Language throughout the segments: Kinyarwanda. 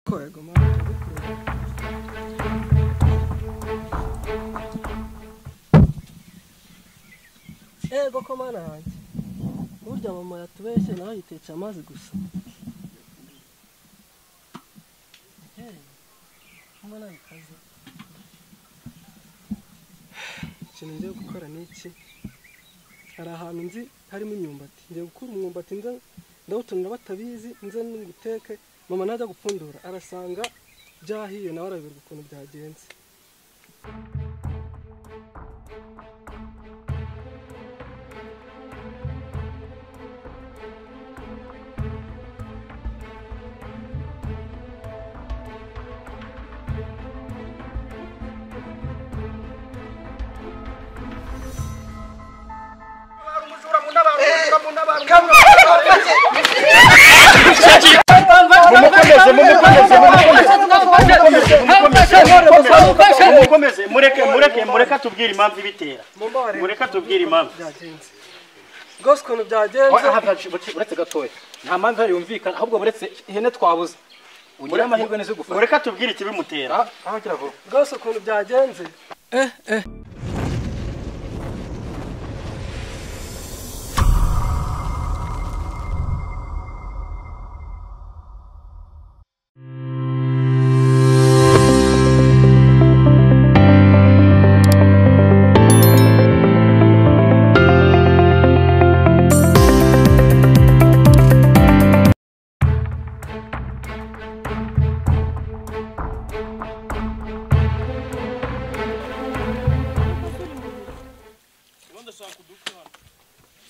Korego mama. Ego ko mana yanjye. Burya mama yatubeshye nawe yitetse amazi gusa. Mama nabikaze. Ikintu ngiye gukora ni iki? Hari ahantu nzi harimo imyumbati. Ngiye gukura umwumbati ndawutonora batabizi nze nguteke. Mama najya gupfundura arasanga byahiye nawe arabirwa ukuntu byagenze. Mureka tubwire impamvu ibitera. Mureka tubwire impamvu. Gose kono byagenze. Uretse gatoya. Nta mpamvu yumvikana ahubwo buretse ihene twabuze. Ugira amahirwe neze gufata. Mureka tubwire ikibimutera. Aho kiravo. Gose kono byagenze.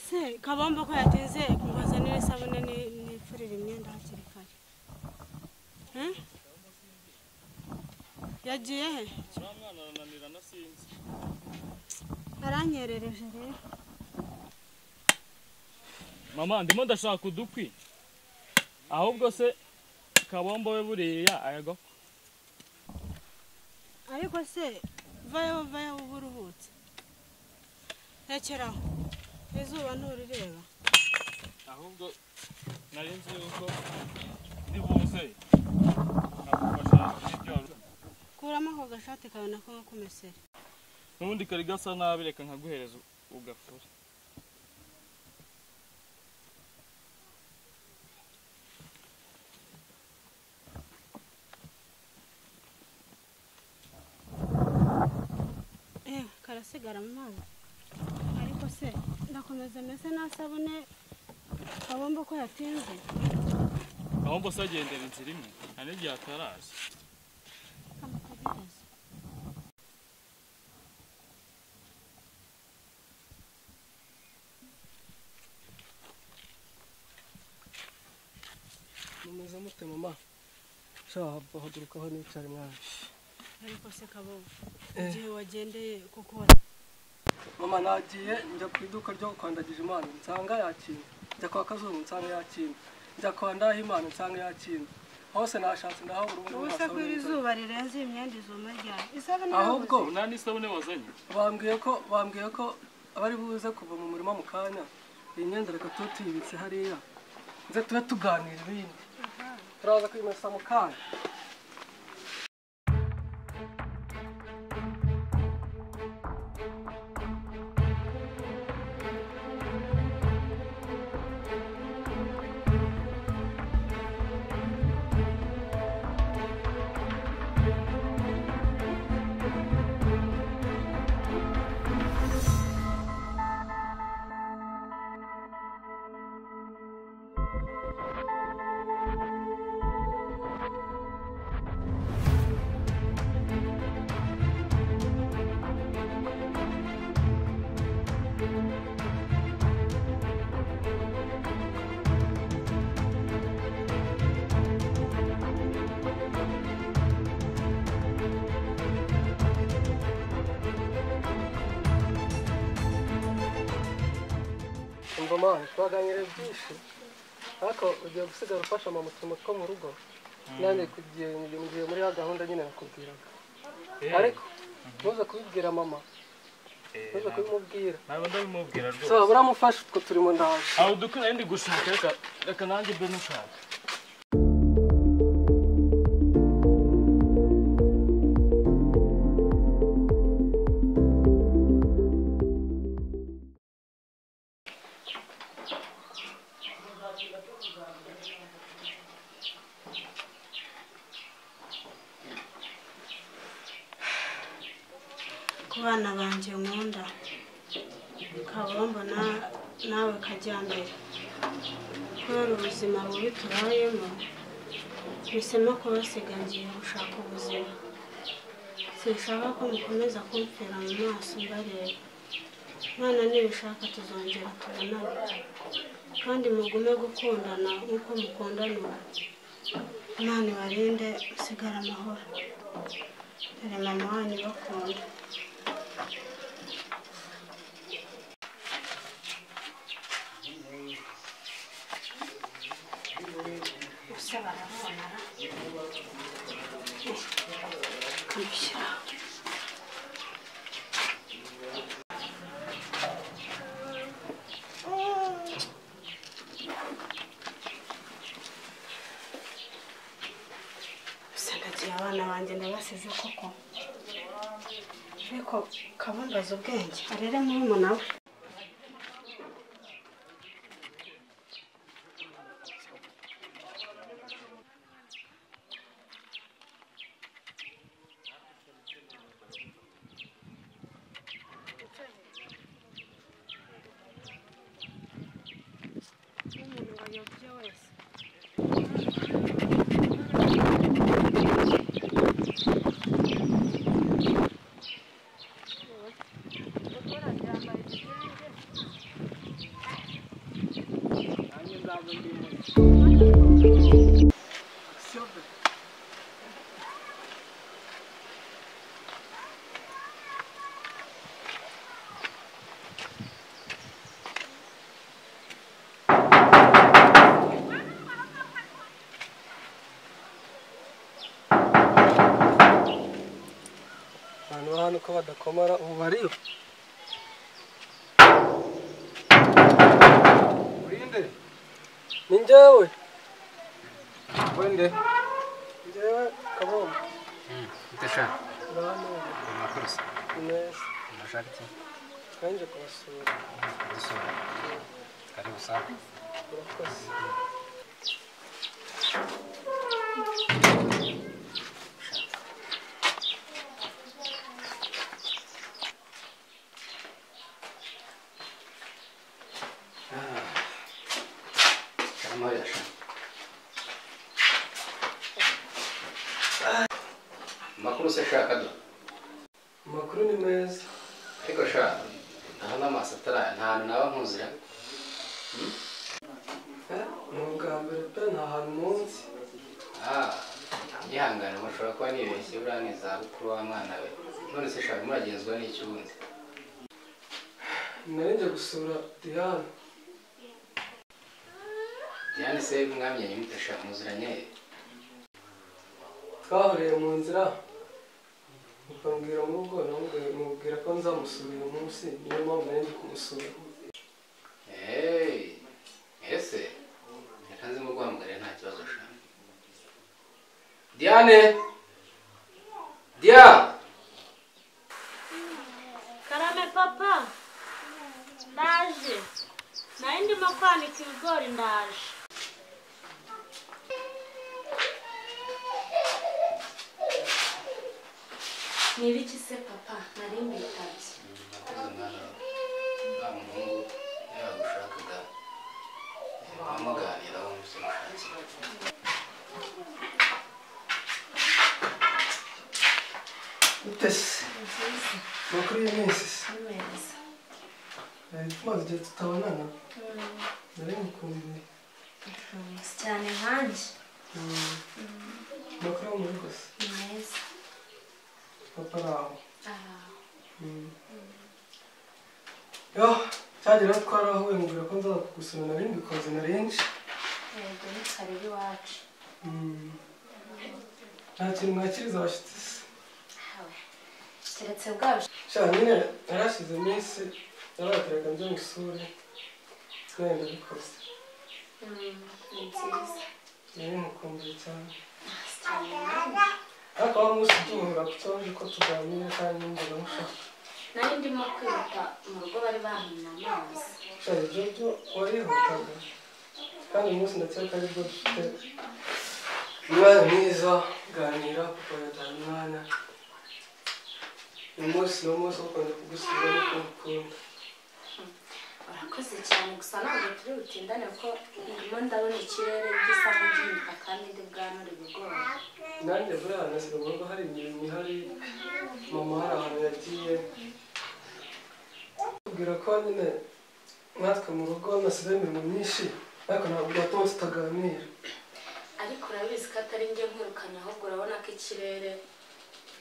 Se kabamba ko yateze kumuzanira isabune n'ifurira imyenda hakiri kare. Yagiye he? Mwana arananira nasinzi. Aranyerereje rero. Mama ndimo ndashaka udukwi. Ahubwo se kabombo we buriya ayago. Ariko se vayo uburuhutse. Rekeraho. Izuba nturireba. Ahubwo narinzi yuko ndibuze. Nakufasha ibyo. Kuramo ako gashati kawe nako ngakumesera. Nubundi kari gasa nabi reka nkaguhereza ugafura. Karasigara mu mazi. Ariko se ndakomeza mese nasabune kabombo ko yatinze. Kabombo se agendera inzira imwe ane byataraje. Kamukagereza. Mumeze mute mama? Shaha bahagurukaho n'icari mwana. Ariko se kabombo igihe wagendeye kuko Mama nagiye njya ku iduka ryo kwandagije Imana nsanga yakinze. Njya kwa Kazungu nsanga yakinze. Njya kwa Ndahimana nsanga yakinze. Hose nashatse ndaho burundu. Ubusa ko izuba rirenze imyenda izuma ryari. Isabune ahubwo nani isabune wazanye? Bambwiye ko abari buze kuva mu murima mu kanya. Iyi myenda reka tutibitse hariya. Nze tube tuganira ibindi. Turaza kwimesa mu kanya. Mama, twaganire byinshi. Ariko ugiye gusigara ufasha mama utuntu two mu rugo. Nane kugiye muri ya gahunda nyine nakubwiraga. Ariko ntuze kubibwira mama. Ntuze kubimubwira. Ntabwo ndabimubwira rwose. So buramufasha utwo turimo ndaje. Aho dukina ndi gushaka reka nanjye be nushaka. ku bana banjye nkunda kabombo nawe Kajyambere kubera ubuzima bubi tubayemo bisema kubasiga ngiye gushaka ubuzima sinshaka ko mukomeza kumfera mu maso mbareba Imana nibishaka tuzongera tubonane kandi mugume gukundana nk'uko mukundana Imana ibarinde musigara amahoro dore mama wanyu bakunda abana banjye ndabasize koko ariko kabambaza ubwenge arere murumuna we umuntu wayobye wese abantu ba hano ko badakomara ubu bariyo urinde ni njyewe wende njyewe Kabombo ndasha bano amakuru se neza ndashaka iki kanje kubasura dusura karibu sana urakoze Makuru se shaka do. amakuru ni meza Ariko shaka naho n'amaso ataraya nta hantu naba nkuzira. ni ubwa mbere pe nta hantu munsi Gihangane mushobora kuba nibeshye buriya ni izabukuru wa mwana we. None se shaka muragenzwa n'iki ubundi? nari nje gusura Diane Diane se mwamenye mutasha muziranye? twahuriye mu nzira ukambwira mu rugo namubwira ko nzamusura uyu munsi niyo mpamvu nari nje kumusura ese reka nzimo guhamagara nta kibazo shaka. Diane Karame papa ndaje nari ndimo kwanika ibigori ndaje ni ibiki se papa nari mbitabye nakoze mwana wa muhungu yagushakaga amuganiraho musomushatsi utese makuru y'iminsi se tumaze igihe tutabonana nari mukumbuye cyane nkanjye makuru yo muri gusa ni meza papa araho cyagera twarahuye mubwira ko nzaza kugusura nari mbikoze narinje yego ni karibu iwacu nta kintu mwakiriza abashyitsi se keretse bwabo sha nyine narashize iminsi nabateraga nje musure nari ndabikoze ni nziza nari mukumbuye cyane cyane ariko aho umunsi duhura ku cyondo ko tuganira kandi mbona mushaka nari ndimo kwihuta mu rugo bari bamena amazi sha ibyo byo warihutaga kandi umunsi ndakeka aribwo dufite umwanya mwiza kuganira kuko yajyana umwanya umunsi wo kwenda kugusura no kumukunda. Urakoze cyane gusa ntabwo turi butindane kuko ndimo ndabona ikirere gisa nk'igihinduka kandi ndi bwanure ibigori. Nanjye buriya nasiga mu rugo hari imirimo ihari, mama hari ahantu yagiye. Tubwira ko nyine natwe mu rugo nasigaye imirimo myinshi ariko ntabwo byatuma tutaganira. Ariko urabizi ko atari njye nkwirukanye ahubwo urabona ko ikirere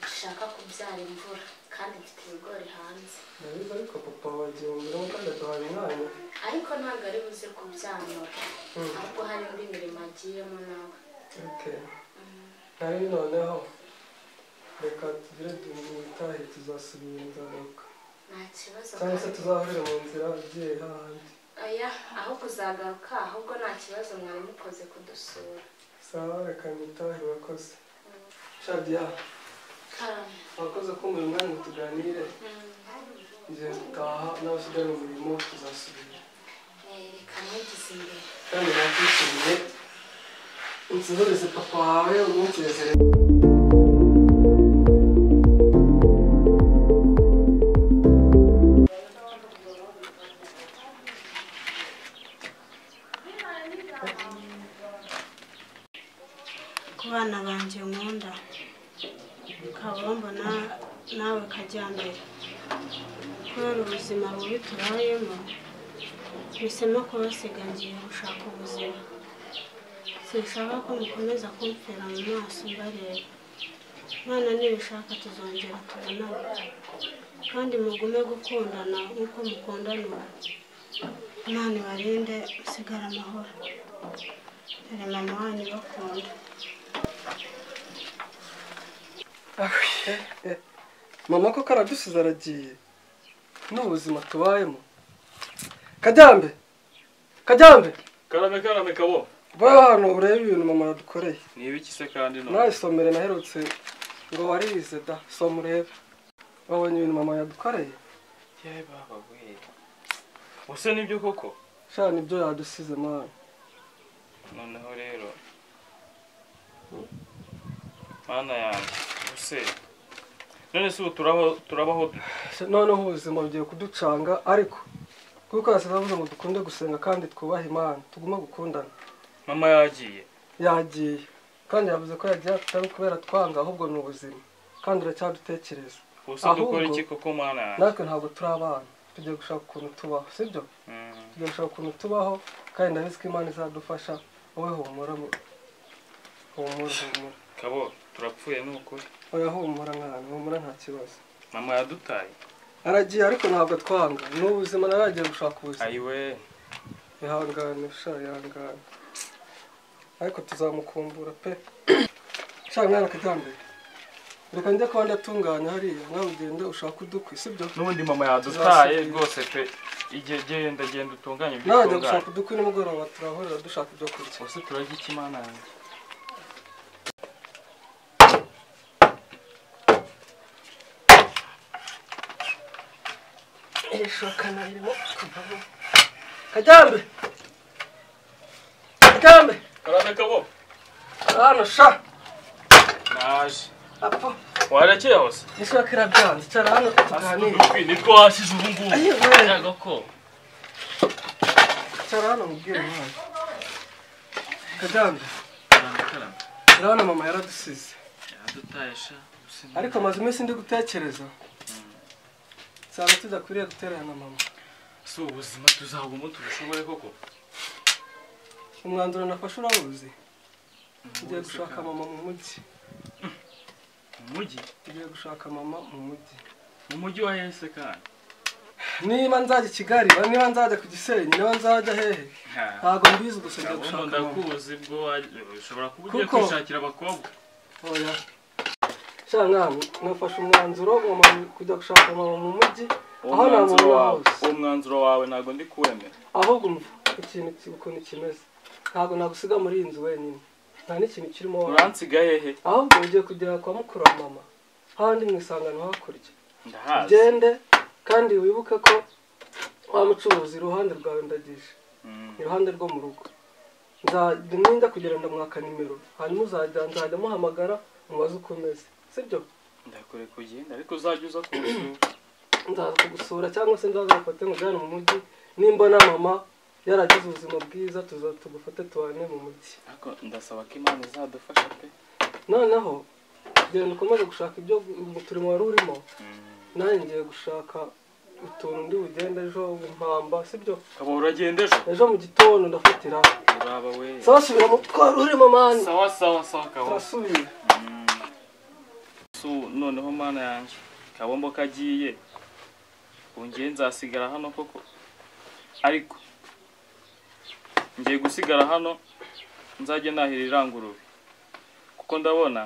gishaka kubyara imvura kandi mfite ibigori hanze. Ndabizi ariko papa wagiye mu mirimo kandi aduhaye umwanya. Ariko ntabwo ari buze kubyanura ahubwo hari indi mirimo agiyemo nawe. Okay. Nari noneho reka tugire tumwitahe tuzasubira inzagaruka. Nta kibazo. Cyangwa se tuzahurira mu nzira ugiye hahandi. Oya aho kuzagaruka ahubwo nta kibazo mwari mukoze kudusura. Sawa reka nitahe urakoze. Shadia. Karame. Wakoze ko muri mwanya ngo tuganire. Ngiye gutaha nawe usigare mu mirimo tuzasubira. Reka ntugize imbere. Kandi nakwishimiye unsuhurize papa wawe umwikirezere. ku bana banjye nkunda Kabombo nawe Kajyambere, kubera ubuzima bubi tubayemo mpisemo kubasiga ngiye gushaka ubuzima. Sinshaka ko mukomeza kumfira mu maso mbareba. Mwana nibishaka tuzongera tubonane kandi mugume gukundana nk'uko mukundana ubu. Imana ibarinde musigare amahoro. Dore mama wanyu bakunda. Mama ko karadusize aragiye n'ubuzima tubayemo. Kajyambe Karame kabo. ba hano urebe ibintu mama yadukoreye. Ni ibiki se kandi no? Nayisomere naherutse ngo warize da soma urebe. Wabonye ibintu mama yadukoreye? Yewe baba we. Use nibyo koko? Sha nibyo yadusize mama. Noneho rero mana yanjye use none se turabaho noneho ubuzima bugiye kuducanga ariko kuko yasabavuze ngo dukunde gusenga kandi twubahe Imana tuguma gukundana. Mama yagiye kandi yavuze ko yagiye atari kubera twanga ahubwo ni ubuzima kandi uracyadutekereza. Use dukora iki koko mana yanjye? Natwe ntabwo turi abana tugiye gushaka ukuntu tubaho sibyo? Tugiye gushaka ukuntu tubaho kandi ndabizi ko Imana izadufasha. Wowe humura Kabo turapfuye n'ukuri. Oya humura mwana, humura nta kibazo. Mama yadutaye aragiye ariko ntabwo twanga n'ubuzima naragiye gushaka ubuzima. Ayiwe ihangane ihangane ariko tuzamukumbura pe. Sha mwana Kajyambere reka njye kuba ndatunganya hariya nawe ugende ushaka udukwi sibyo? N'ubundi mama yadutaye rwose pe. Igihe genda utunganye ibyo utunganye. Najya gushaka udukwi nimugoroba turahurira dushaka ibyo kurya. Use turarya iki mana yanjye? Ishoka narimo kuvamo. Kajyambere Karame kabo. hano sha Naje. apo Warekeye hose? ishoka irabyanze cyara hano tuganire. Nitwo wasize ubu ngubu. Yaga ko. Cyara hano mubwire mwana. Kajyambere Karame. urabona mama yaradusize. Yadutaye sha. Ariko amaze iminsi ndi gutekereza cyane tudakwiriye guterana na mama. Si ubuzima tuzaguma tubishoboye koko? Umwanzuro nafashe urawuzi? Tugiye gushaka mama mu mujyi. Mu mujyi? Tugiye gushaka mama mu mujyi. Mu mujyi wa hese kandi? Niba nzajya Kigali, niba nzajya ku Gisenyi, niba nzajya hehe? Ntabwo mbizi gusa ngiye gushaka mama. Ndakuzi bwo ushobora kuba ugiye kwishakira abakobwa. Oya. Sha mwana nafashe umwanzuro kujya gushaka mama mu mujyi. Aho namubona hose. Uwo mwanzuro wawe ntabwo ndi kuwemera. Ahubwo umva ikintu ukuntu kimeze. Ntabwo nagusiga muri iyi nzu wenyine. Nta n'ikintu kirimo. Uransiga hehe? Ahubwo ugiye kugera kwa mukuru wa mama. Handi mwisangano hakurya. Ndahazi. Gende kandi wibuke ko wa mucuruzi iruhande rwawe ndagije. Iruhande rwo mu rugo. Nzajya kugera ndamwaka nimero. Hanyuma nzajya muhamagara mubaze uko umeze. Sibyo? ndakore kugenda ariko uzajya uza kumusura. Ndaza kugusura cyangwa se ndaza gufate ngo jyane mu mujyi nimba na mama yaragize ubuzima bwiza tugufate tubane mu mujyi. Ariko ndasaba ko Imana izadufasha pe. Noneho genda ukomeze gushaka ibyo mu turimo wari urimo. Nanjye ngiye gushaka utuntu ndi bugende ejo impamba sibyo? Kaba uragenda Ejo mu gitondo ndafatira. Uraba we. Sawa subira mu twari urimo mani. Sawa kaba. Turasubira. Noneho mana yanjye kabombo kagiye ungiye nzasigara hano koko ariko ngiye gusigara hano nzajye nahira irangurube kuko ndabona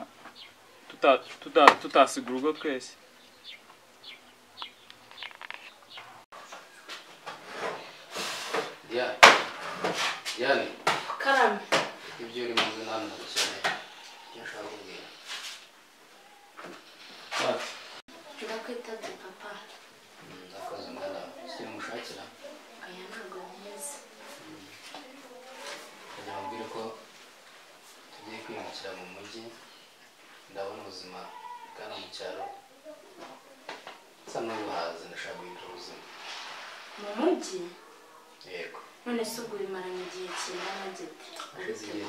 tutasiga urugo twese. Yani Karame. ibyo uri mu nzu hano gukeneye yashaka kubwira Ndakwitabye papa. ndakoze mwana si mushakira Aya ntabwo neza. kugira ngo mbwire ko tugiye kwimukira mu mujyi ndabona ubuzima bwana mu cyaro nsa n'ubuhazi ndashaka guhindura ubuzima. Mu mujyi? Yego None se ubwo bimaranye igihe kingana gite? hashize igihe